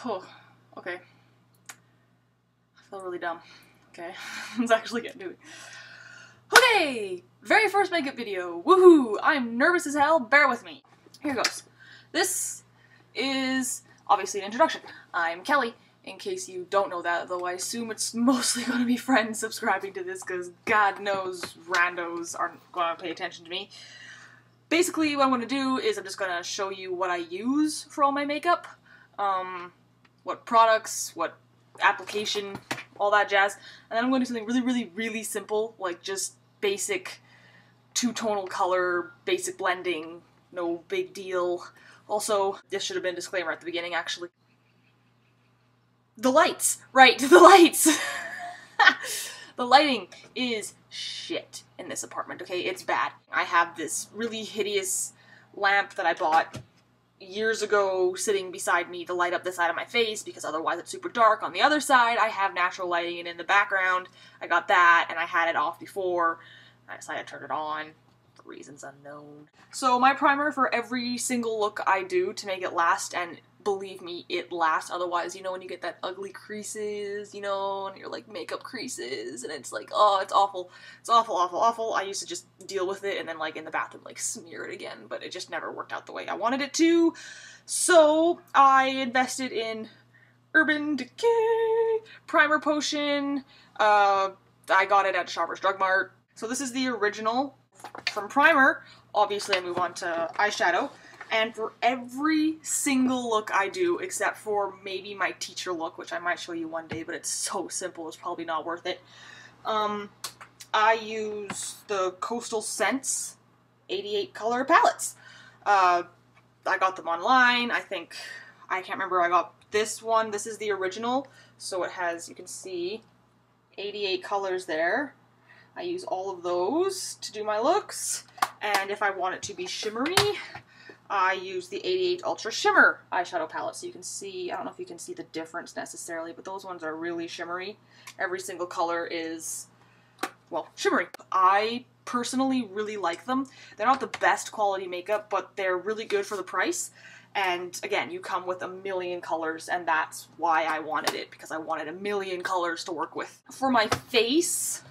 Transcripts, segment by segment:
Oh, okay. I feel really dumb. Okay, let's actually get into it. Okay! Very first makeup video. Woohoo! I'm nervous as hell. Bear with me. Here goes. This is obviously an introduction. I'm Kelly, in case you don't know that, though I assume it's mostly going to be friends subscribing to this, because God knows randos aren't going to pay attention to me. Basically, what I'm going to do is I'm just going to show you what I use for all my makeup. What products, what application, all that jazz. And then I'm going to do something really simple, like just basic two-tonal color, basic blending, no big deal. Also, this should have been a disclaimer at the beginning, actually. The lights! Right, the lights! The lighting is shit in this apartment, okay? It's bad. I have this really hideous lamp that I bought years ago sitting beside me to light up the side of my face because otherwise it's super dark. On the other side, I have natural lighting, and in the background, I got that, and I had it off before. I decided to turn it on for reasons unknown. So my primer for every single look I do to make it last, and believe me, it lasts. Otherwise, you know, when you get that ugly creases, you know, and you're like makeup creases, and it's like, oh, it's awful. It's awful, awful, awful. I used to just deal with it and then like in the bathroom like smear it again, but it just never worked out the way I wanted it to. So I invested in Urban Decay Primer Potion. I got it at Shoppers Drug Mart. So this is the original from primer. Obviously I move on to eyeshadow. And for every single look I do, except for maybe my teacher look, which I might show you one day, but it's so simple, it's probably not worth it. I use the Coastal Scents 88 color palettes. I got them online. I can't remember, I got this one. This is the original, so it has, you can see, 88 colors there. I use all of those to do my looks, and if I want it to be shimmery, I use the 88 Ultra Shimmer eyeshadow palette, so you can see, I don't know if you can see the difference necessarily, but those ones are really shimmery. Every single color is, well, shimmery. I personally really like them. They're not the best quality makeup, but they're really good for the price. And again, you come with a million colors, and that's why I wanted it, because I wanted a million colors to work with. For my face,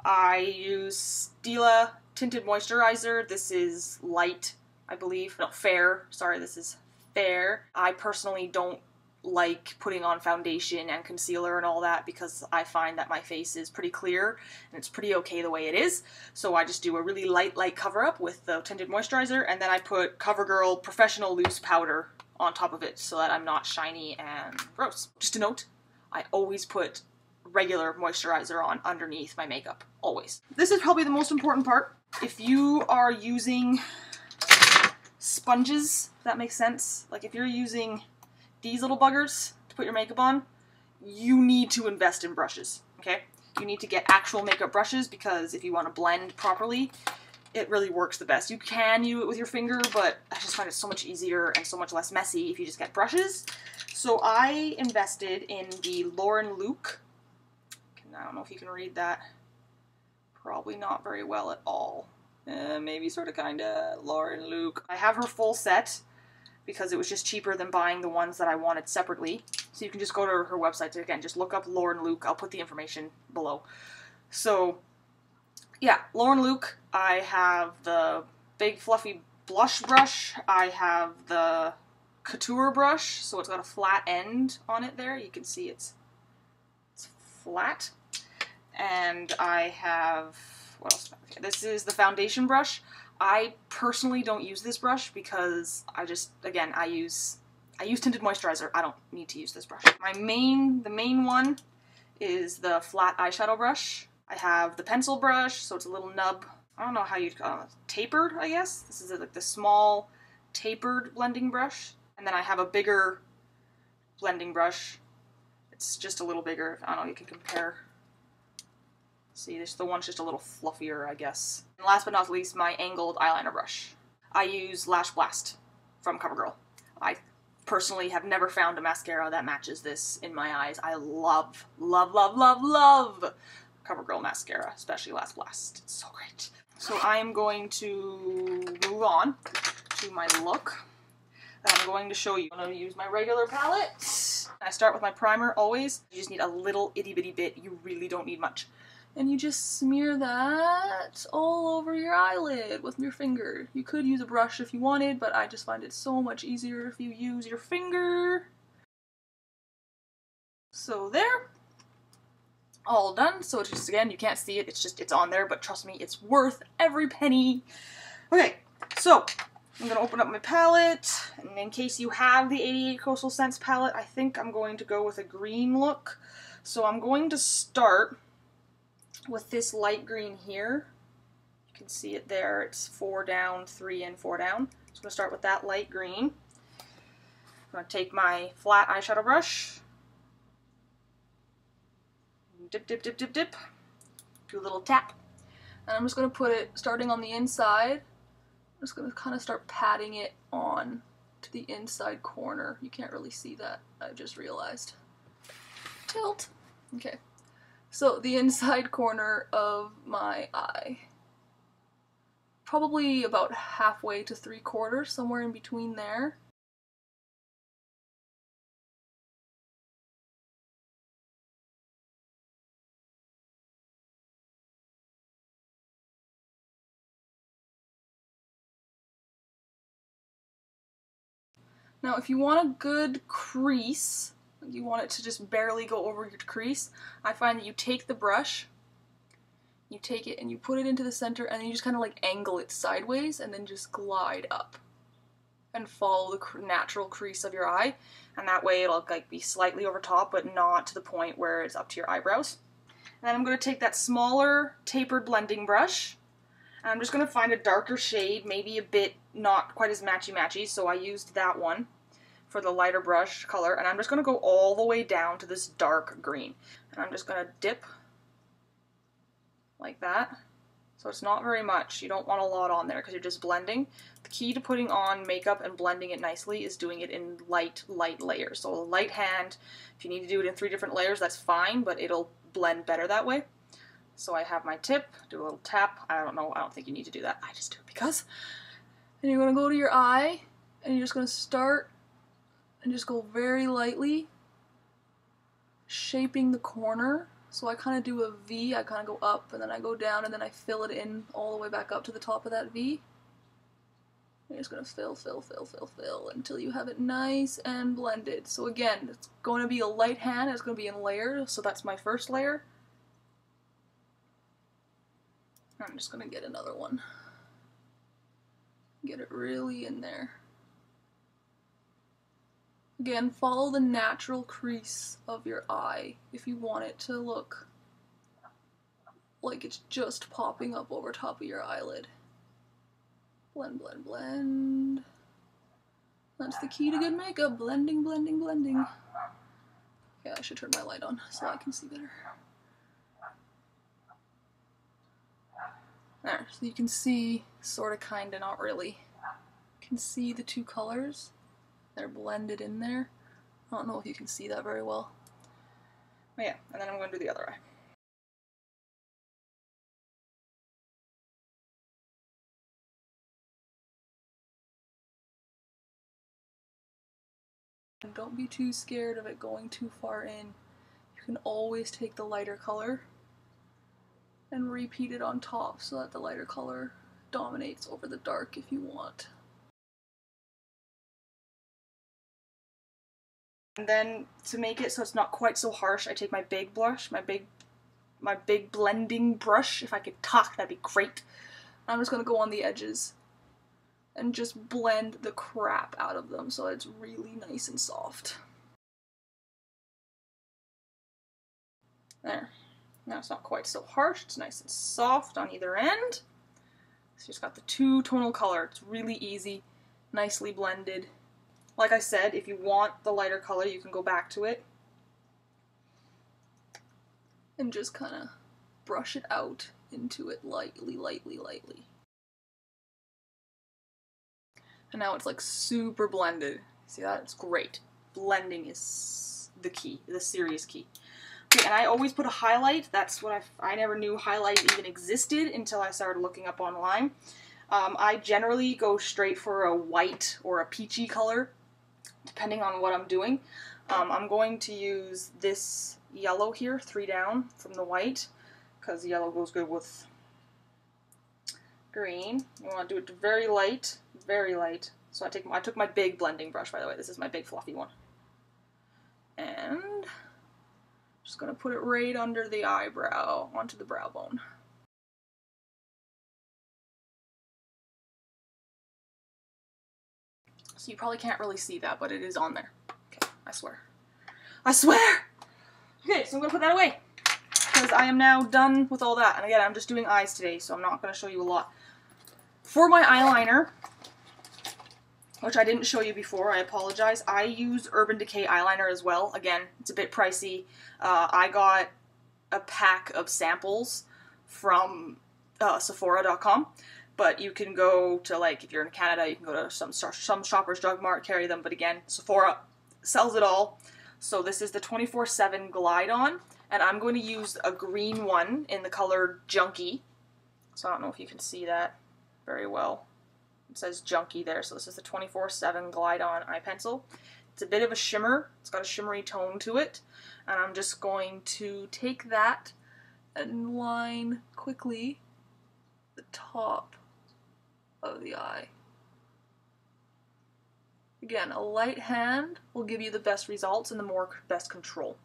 I use Stila Tinted Moisturizer. This is light, I believe. No, fair. Sorry, this is fair. I personally don't like putting on foundation and concealer and all that because I find that my face is pretty clear and it's pretty okay the way it is. So I just do a really light cover-up with the tinted moisturizer, and then I put CoverGirl Professional Loose Powder on top of it so that I'm not shiny and gross. Just a note, I always put regular moisturizer on underneath my makeup. Always. This is probably the most important part. If you are using sponges, if that makes sense. Like if you're using these little buggers to put your makeup on, you need to invest in brushes, okay? You need to get actual makeup brushes, because if you want to blend properly, it really works the best. You can do it with your finger, but I just find it so much easier and so much less messy if you just get brushes. So I invested in the Lauren Luke. I don't know if you can read that. Probably not very well at all. Maybe sort of kinda. Lauren Luke. I have her full set because it was just cheaper than buying the ones that I wanted separately. So you can just go to her website to, again, just look up Lauren Luke. I'll put the information below. So, yeah, Lauren Luke. I have the big fluffy blush brush. I have the couture brush, so it's got a flat end on it there. You can see it's flat. And I have, what else? This is the foundation brush. I personally don't use this brush because I use tinted moisturizer. I don't need to use this brush. The main one is the flat eyeshadow brush. I have the pencil brush, so it's a little nub. I don't know how you'd call it. Tapered, I guess. This is like the small tapered blending brush. And then I have a bigger blending brush. It's just a little bigger. I don't know, you can compare. See, the one's just a little fluffier, I guess. And last but not least, my angled eyeliner brush. I use Lash Blast from CoverGirl. I personally have never found a mascara that matches this in my eyes. I love, love, love, love, love CoverGirl mascara, especially Lash Blast. It's so great. So I am going to move on to my look that I'm going to show you. I'm going to use my regular palette. I start with my primer always. You just need a little itty bitty bit. You really don't need much. And you just smear that all over your eyelid with your finger. You could use a brush if you wanted, but I just find it so much easier if you use your finger. So there. All done. So it's just, again, you can't see it. It's on there, but trust me, it's worth every penny. Okay, so I'm going to open up my palette, and in case you have the 88 Coastal Scents palette, I think I'm going to go with a green look. So I'm going to start with this light green here. You can see it there. It's 4 down, 3 in, 4 down. So I'm going to start with that light green. I'm going to take my flat eyeshadow brush, dip, dip, dip, dip, dip, do a little tap, and I'm just going to put it starting on the inside. I'm just going to kind of start patting it on to the inside corner. You can't really see that, I just realized. Tilt. Okay. So the inside corner of my eye. Probably about halfway to 3/4, somewhere in between there. Now if you want a good crease, you want it to just barely go over your crease, I find that you take the brush, you take it and you put it into the center, and then you just kind of like angle it sideways and then just glide up and follow the natural crease of your eye, and that way it'll like be slightly over top but not to the point where it's up to your eyebrows. And then I'm going to take that smaller tapered blending brush, and I'm just going to find a darker shade, maybe a bit not quite as matchy-matchy, so I used that one for the lighter brush color, and I'm just going to go all the way down to this dark green. And I'm just going to dip like that. So it's not very much. You don't want a lot on there because you're just blending. The key to putting on makeup and blending it nicely is doing it in light layers. So a light hand, if you need to do it in 3 different layers, that's fine, but it'll blend better that way. So I have my tip, do a little tap. I don't know, I don't think you need to do that. I just do it because. And you're going to go to your eye, and you're just going to start and just go very lightly, shaping the corner. So I kind of do a V, I kind of go up, and then I go down, and then I fill it in all the way back up to the top of that V. You're just going to fill, fill, fill, fill, fill, until you have it nice and blended. So again, it's going to be a light hand, it's going to be in layers, so that's my first layer. I'm just going to get another one. Get it really in there. Again, follow the natural crease of your eye if you want it to look like it's just popping up over top of your eyelid. Blend, blend, blend. That's the key to good makeup. Blending, blending, blending. Okay, I should turn my light on so I can see better. There, so you can see, sorta, kinda, not really. You can see the 2 colors. They're blended in there. I don't know if you can see that very well. But yeah, and then I'm going to do the other eye. And don't be too scared of it going too far in. You can always take the lighter color and repeat it on top so that the lighter color dominates over the dark if you want. And then to make it so it's not quite so harsh, I take my big brush, my big blending brush. If I could talk, that'd be great. I'm just gonna go on the edges and just blend the crap out of them so it's really nice and soft. There. Now it's not quite so harsh, it's nice and soft on either end. So just got the 2 tonal color. It's really easy, nicely blended. Like I said, if you want the lighter color, you can go back to it and just kind of brush it out into it lightly, lightly, lightly. And now it's like super blended. See that? It's great. Blending is the key, the serious key. Okay, and I always put a highlight. That's what I never knew highlight even existed until I started looking up online. I generally go straight for a white or a peachy color depending on what I'm doing. I'm going to use this yellow here, 3 down from the white, because yellow goes good with green. You want to do it very light, very light. So I took my big blending brush, by the way. This is my big fluffy one. And just going to put it right under the eyebrow, onto the brow bone. So you probably can't really see that, but it is on there. Okay, I swear. I swear! Okay, so I'm going to put that away, because I am now done with all that. And again, I'm just doing eyes today, so I'm not going to show you a lot. For my eyeliner, which I didn't show you before, I apologize, I use Urban Decay eyeliner as well. Again, it's a bit pricey. I got a pack of samples from Sephora.com, but you can go to, like, if you're in Canada, you can go to some Shoppers Drug Mart, carry them, but again, Sephora sells it all. So this is the 24/7 Glide On, and I'm going to use a green one in the color Junkie. So I don't know if you can see that very well. It says Junkie there, so this is the 24/7 Glide On eye pencil. It's a bit of a shimmer, it's got a shimmery tone to it, and I'm just going to take that and line quickly the top of the eye. Again, a light hand will give you the best results and the best control.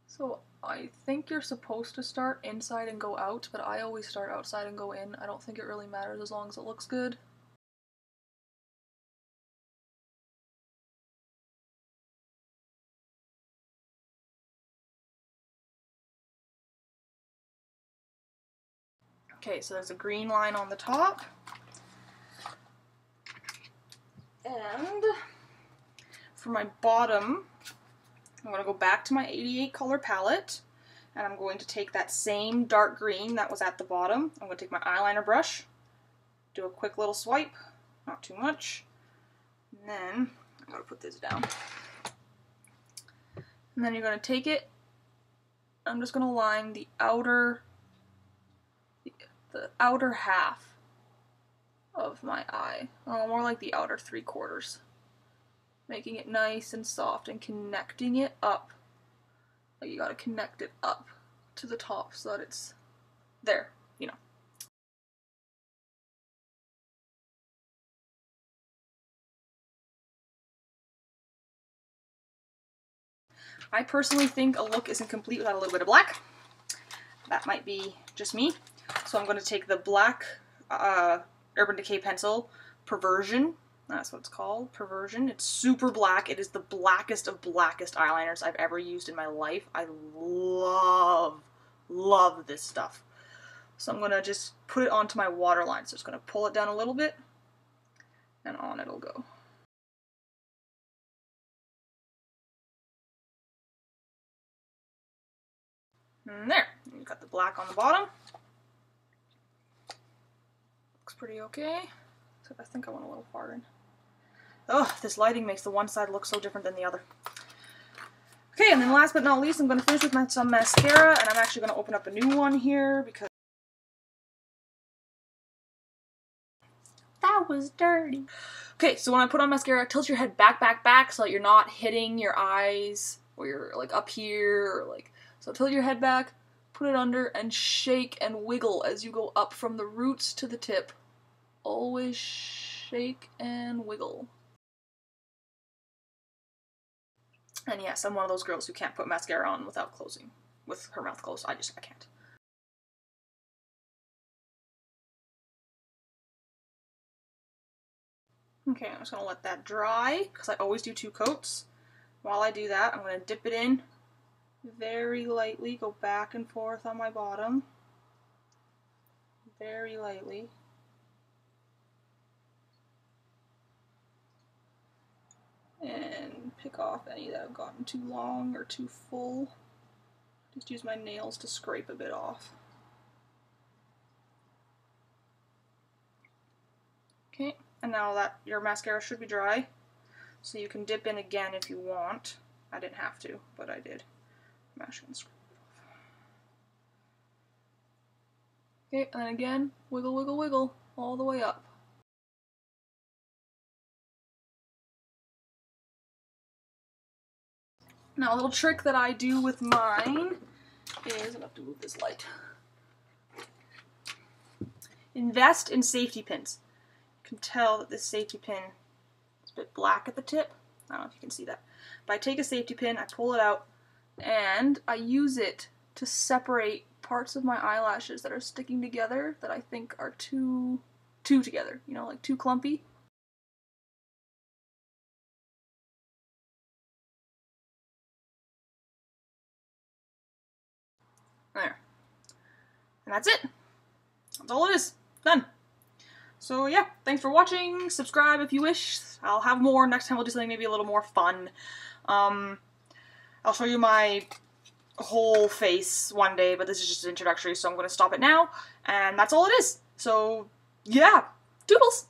So I think you're supposed to start inside and go out, but I always start outside and go in. I don't think it really matters as long as it looks good. Okay, so there's a green line on the top. And for my bottom, I'm going to go back to my 88 color palette, and I'm going to take that same dark green that was at the bottom. I'm going to take my eyeliner brush, do a quick little swipe, not too much, and then I'm going to put this down. And then you're going to take it, I'm just going to line the outer half of my eye, more like the outer 3/4, making it nice and soft and connecting it up. Like, you gotta connect it up to the top so that it's there, you know. I personally think a look isn't complete without a little bit of black. That might be just me. So I'm going to take the black Urban Decay pencil, Perversion. That's what it's called, Perversion. It's super black. It is the blackest of blackest eyeliners I've ever used in my life. I love this stuff. So I'm going to just put it onto my waterline. So just going to pull it down a little bit, and on it'll go. And there. You got the black on the bottom. Looks pretty okay. Except I think I went a little far in. Oh, this lighting makes the one side look so different than the other. Okay, and then last but not least, I'm going to finish with some mascara, and I'm actually going to open up a new one here because that was dirty. Okay, so when I put on mascara, tilt your head back so that you're not hitting your eyes, or you're like up here, or like, so tilt your head back, put it under, and shake and wiggle as you go up from the roots to the tip. Always shake and wiggle. And yes, I'm one of those girls who can't put mascara on without closing, with her mouth closed. I can't. Okay, I'm just going to let that dry, because I always do 2 coats. While I do that, I'm going to dip it in very lightly, go back and forth on my bottom. Very lightly. And pick off any that have gotten too long or too full. Just use my nails to scrape a bit off. Okay, and now that your mascara should be dry, so you can dip in again if you want. I didn't have to, but I did. I'm actually going to scrape it off. Okay, and then again, wiggle, wiggle, wiggle, all the way up. Now a little trick that I do with mine is, I have to move this light. Invest in safety pins. You can tell that this safety pin is a bit black at the tip. I don't know if you can see that. But I take a safety pin, I pull it out, and I use it to separate parts of my eyelashes that are sticking together that I think are too together, you know, like too clumpy. There. And that's it. That's all it is. Done. So yeah, thanks for watching. Subscribe if you wish. I'll have more. Next time we'll do something maybe a little more fun. I'll show you my whole face one day, but this is just an introductory, so I'm going to stop it now. And that's all it is. So yeah, doodles!